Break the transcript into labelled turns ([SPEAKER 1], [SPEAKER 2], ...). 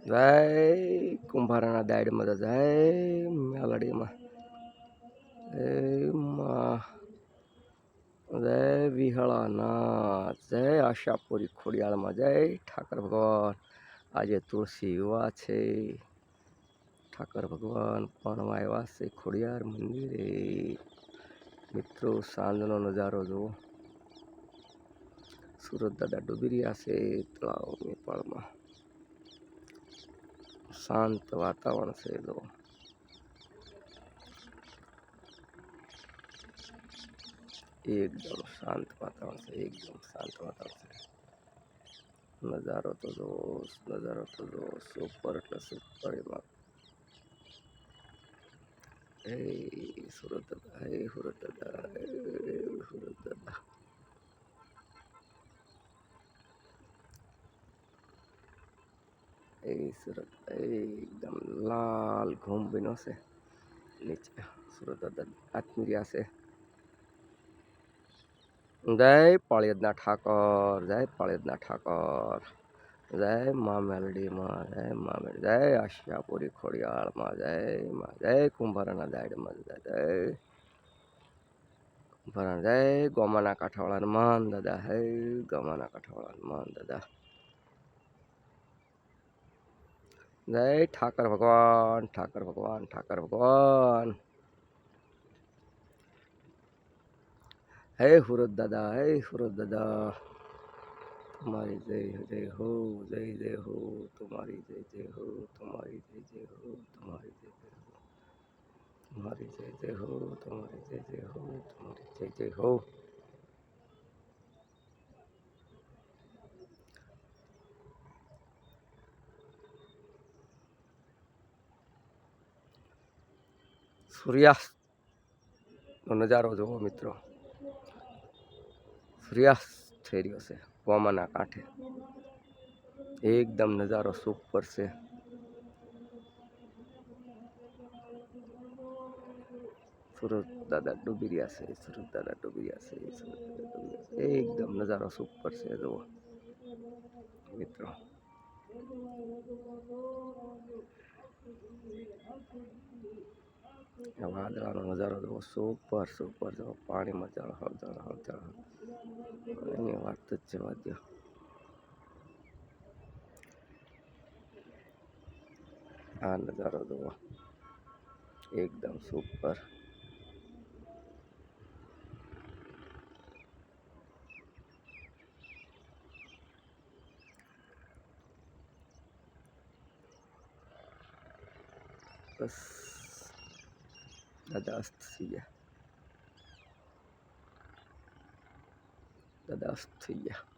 [SPEAKER 1] જય કુંભારાના દાયડમાં તો જય મેલડીમાં જય માં જય વિહળાના જય આશાપુરી ખોડિયાળમાં જય ઠાકર ભગવાન. આજે તુલસી વિવાહ છે. ઠાકર ભગવાન પણ આવ્યા છે ખોડિયાર મંદિરે. મિત્રો સાંજનો નજારો જુઓ. સુરત દાદા ડૂબી રહ્યા છે તળાવની પાળમાં. શાંત વાતાવરણ છે. એકદમ શાંત વાતાવરણ છે. એકદમ શાંત વાતાવરણ છે. નજારો તો જો, નજારો તો જો, સુપર એટલે સુપર. એમાં હે સુરત દાદા, હે સુરત દાદા, હે સુરત દાદા. એ સુરત એકદમ લાલ ઘૂમ બન્યો છે નીચે. સુરત દાદા આત્મી રહ્યા છે. જય પાળિયાદના ઠાકર, જય પાળિયાદના ઠાકર, જય મા મેલડીમાં, જય મા મેલડી, જય આશિયાપુરી ખોડિયાળમાં, જય માં, જય કુંભારાના દાયડમાં, જય કુંભારા, જય ગોમાના કાંઠાવાળા માન દાદા, હે ગોમાના કાંઠાવાળા માન દાદા. જય ઠાકર ભગવાન, ઠાકર ભગવાન, ઠાકર ભગવાન. હે સુરત દાદા, હે સુરત દાદા. तुम्हारी जय जय हो, जय जय हो, तुम्हारी जय जय हो, तुम्हारी जय जय हो, तुम्हारी जय जय हो, तुम्हारी जय जय हो, तुम्हारी जय जय हो, तुम्हारी जय जय हो. સૂર્યાસ્ત નો નજારો જુઓ મિત્રો. સૂર્યાસ્ત થઈ રહ્યો છે વામાના કાંઠે. એકદમ નજારો સુપર છે. સુરત દાદા ડૂબી રહ્યા છે, સુરત દાદા ડૂબી રહ્યા છે, સુરત દાદા ડૂબી રહ્યા છે. એકદમ નજારો સુપર છે જુઓ મિત્રો. વાદળાનો નજારો જુઓ, સુપર સુપર જુઓ. પાણીમાં જળહળ જળહળ જળહળ, એની વાત જ જવા દો. આ નજારો જુઓ, એકદમ સુપર. બસ દાદા અસ્ત થઈ ગયા, દાદા અસ્ત થઈ ગયા.